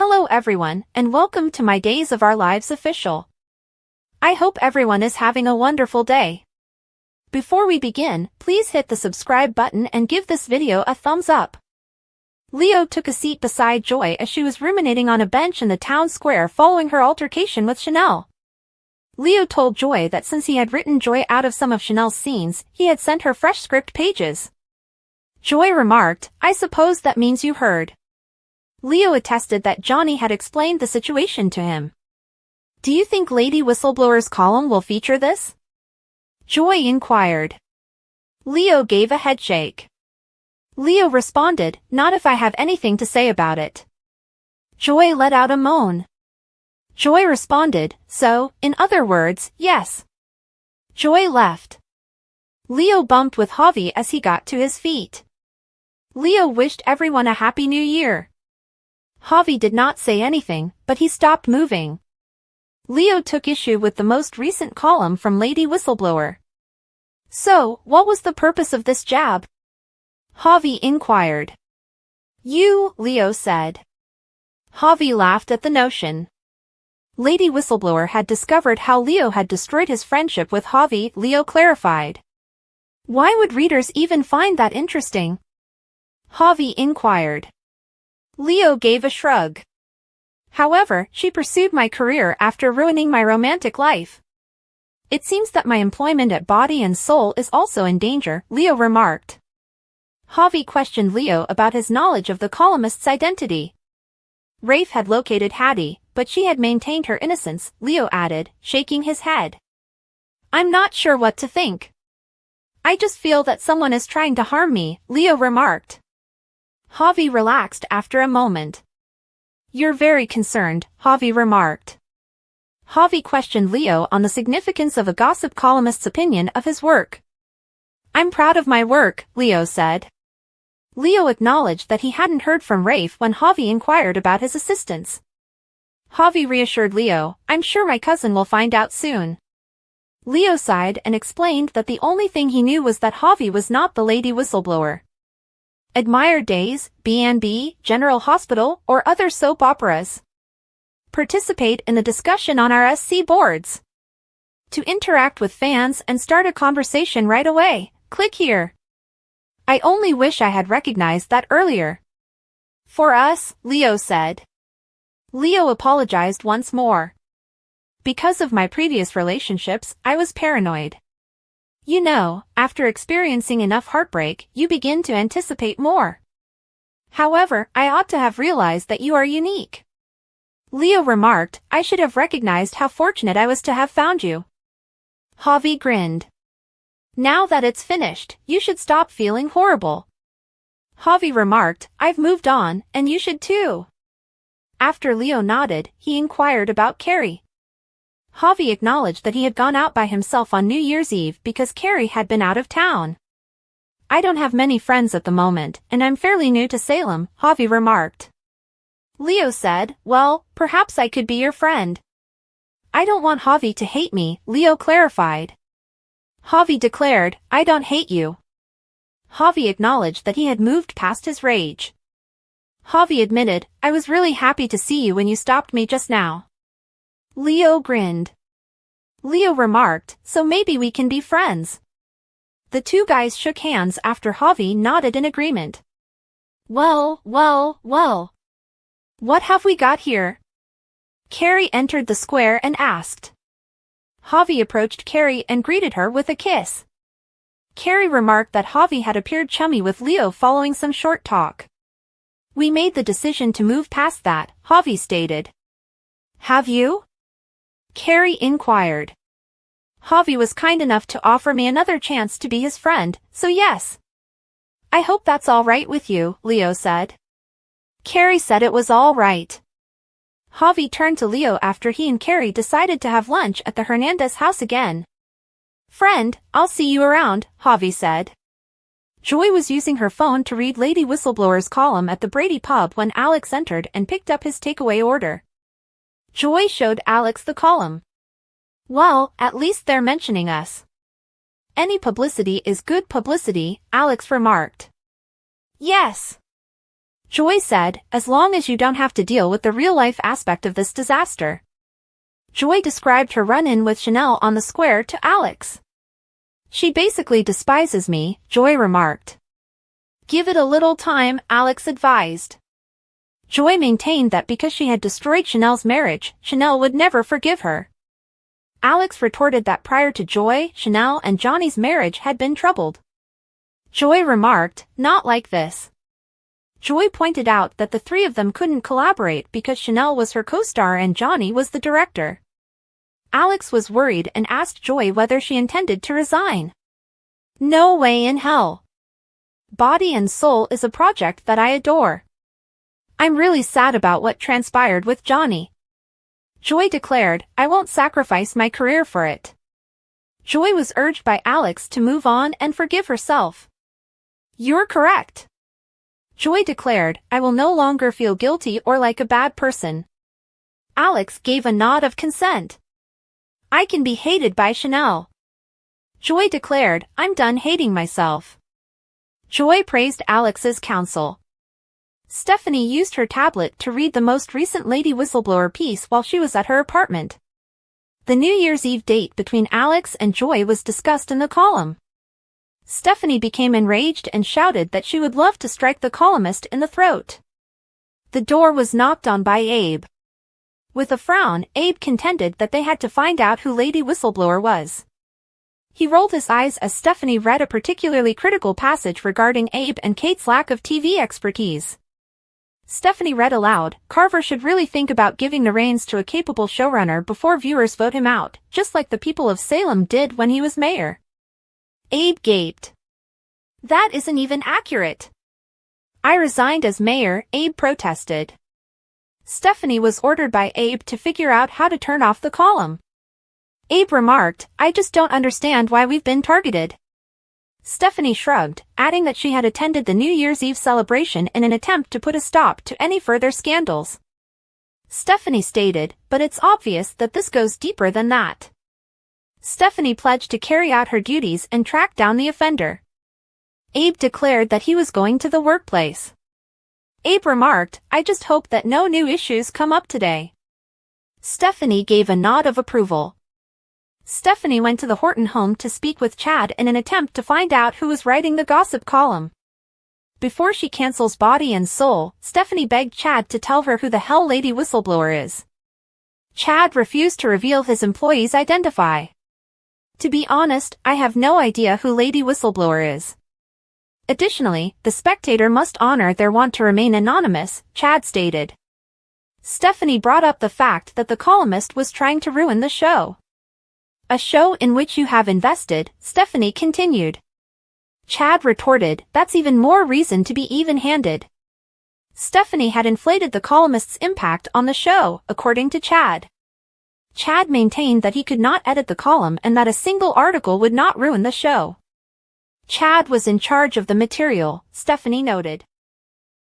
Hello everyone, and welcome to my Days of Our Lives official. I hope everyone is having a wonderful day. Before we begin, please hit the subscribe button and give this video a thumbs up. Leo took a seat beside Joy as she was ruminating on a bench in the town square following her altercation with Chanel. Leo told Joy that since he had written Joy out of some of Chanel's scenes, he had sent her fresh script pages. Joy remarked, "I suppose that means you heard." Leo attested that Johnny had explained the situation to him. "Do you think Lady Whistleblower's column will feature this?" Joy inquired. Leo gave a headshake. Leo responded, "Not if I have anything to say about it." Joy let out a moan. Joy responded, "So, in other words, yes." Joy left. Leo bumped with Javi as he got to his feet. Leo wished everyone a happy new year. Javi did not say anything, but he stopped moving. Leo took issue with the most recent column from Lady Whistleblower. "So, what was the purpose of this jab?" Javi inquired. "You," Leo said. Javi laughed at the notion. Lady Whistleblower had discovered how Leo had destroyed his friendship with Javi, Leo clarified. "Why would readers even find that interesting?" Javi inquired. Leo gave a shrug. "However, she pursued my career after ruining my romantic life. It seems that my employment at Body and Soul is also in danger," Leo remarked. Javi questioned Leo about his knowledge of the columnist's identity. Rafe had located Hattie, but she had maintained her innocence, Leo added, shaking his head. "I'm not sure what to think. I just feel that someone is trying to harm me," Leo remarked. Javi relaxed after a moment. "You're very concerned," Javi remarked. Javi questioned Leo on the significance of a gossip columnist's opinion of his work. "I'm proud of my work," Leo said. Leo acknowledged that he hadn't heard from Rafe when Javi inquired about his assistance. Javi reassured Leo, "I'm sure my cousin will find out soon." Leo sighed and explained that the only thing he knew was that Javi was not the Lady Whistleblower. Admire Days, B&B, General Hospital, or other soap operas. Participate in the discussion on our SC boards. To interact with fans and start a conversation right away, click here. I only wish I had recognized that earlier. For us, Leo said. Leo apologized once more. "Because of my previous relationships, I was paranoid. You know, after experiencing enough heartbreak, you begin to anticipate more. However, I ought to have realized that you are unique." Leo remarked, "I should have recognized how fortunate I was to have found you." Javi grinned. "Now that it's finished, you should stop feeling horrible." Javi remarked, "I've moved on, and you should too." After Leo nodded, he inquired about Carrie. Javi acknowledged that he had gone out by himself on New Year's Eve because Carrie had been out of town. "I don't have many friends at the moment, and I'm fairly new to Salem," Javi remarked. Leo said, "Well, perhaps I could be your friend." "I don't want Javi to hate me," Leo clarified. Javi declared, "I don't hate you." Javi acknowledged that he had moved past his rage. Javi admitted, "I was really happy to see you when you stopped me just now." Leo grinned. Leo remarked, "So maybe we can be friends." The two guys shook hands after Javi nodded in agreement. Well. What have we got here?" Carrie entered the square and asked. Javi approached Carrie and greeted her with a kiss. Carrie remarked that Javi had appeared chummy with Leo following some short talk. "We made the decision to move past that," Javi stated. "Have you?" Carrie inquired. "Javi was kind enough to offer me another chance to be his friend, so yes." "I hope that's all right with you," Leo said. Carrie said it was all right. Javi turned to Leo after he and Carrie decided to have lunch at the Hernandez house again. "Friend, I'll see you around," Javi said. Joy was using her phone to read Lady Whistleblower's column at the Brady pub when Alex entered and picked up his takeaway order. Joy showed Alex the column. "Well, at least they're mentioning us." "Any publicity is good publicity," Alex remarked. "Yes." Joy said, as long as you don't have to deal with the real-life aspect of this disaster. Joy described her run-in with Chanel on the square to Alex. She basically despises me, Joy remarked. Give it a little time, Alex advised. Joy maintained that because she had destroyed Chanel's marriage, Chanel would never forgive her. Alex retorted that prior to Joy, Chanel and Johnny's marriage had been troubled. Joy remarked, not like this. Joy pointed out that the three of them couldn't collaborate because Chanel was her co-star and Johnny was the director. Alex was worried and asked Joy whether she intended to resign. No way in hell. Body and Soul is a project that I adore. I'm really sad about what transpired with Johnny. Joy declared, I won't sacrifice my career for it. Joy was urged by Alex to move on and forgive herself. You're correct. Joy declared, I will no longer feel guilty or like a bad person. Alex gave a nod of consent. I can be hated by Chanel. Joy declared, I'm done hating myself. Joy praised Alex's counsel. Stephanie used her tablet to read the most recent Lady Whistleblower piece while she was at her apartment. The New Year's Eve date between Alex and Joy was discussed in the column. Stephanie became enraged and shouted that she would love to strike the columnist in the throat. The door was knocked on by Abe. With a frown, Abe contended that they had to find out who Lady Whistleblower was. He rolled his eyes as Stephanie read a particularly critical passage regarding Abe and Kate's lack of TV expertise. Stephanie read aloud, Carver should really think about giving the reins to a capable showrunner before viewers vote him out, just like the people of Salem did when he was mayor. Abe gaped. That isn't even accurate. I resigned as mayor, Abe protested. Stephanie was ordered by Abe to figure out how to turn off the column. Abe remarked, I just don't understand why we've been targeted. Stephanie shrugged, adding that she had attended the New Year's Eve celebration in an attempt to put a stop to any further scandals. Stephanie stated, but it's obvious that this goes deeper than that. Stephanie pledged to carry out her duties and track down the offender. Abe declared that he was going to the workplace. Abe remarked, I just hope that no new issues come up today. Stephanie gave a nod of approval. Stephanie went to the Horton home to speak with Chad in an attempt to find out who was writing the gossip column. Before she cancels Body and Soul, Stephanie begged Chad to tell her who the hell Lady Whistleblower is. Chad refused to reveal his employee's identify. To be honest, I have no idea who Lady Whistleblower is. Additionally, the spectator must honor their want to remain anonymous, Chad stated. Stephanie brought up the fact that the columnist was trying to ruin the show. A show in which you have invested, Stephanie continued. Chad retorted, that's even more reason to be even-handed. Stephanie had inflated the columnist's impact on the show, according to Chad. Chad maintained that he could not edit the column and that a single article would not ruin the show. Chad was in charge of the material, Stephanie noted.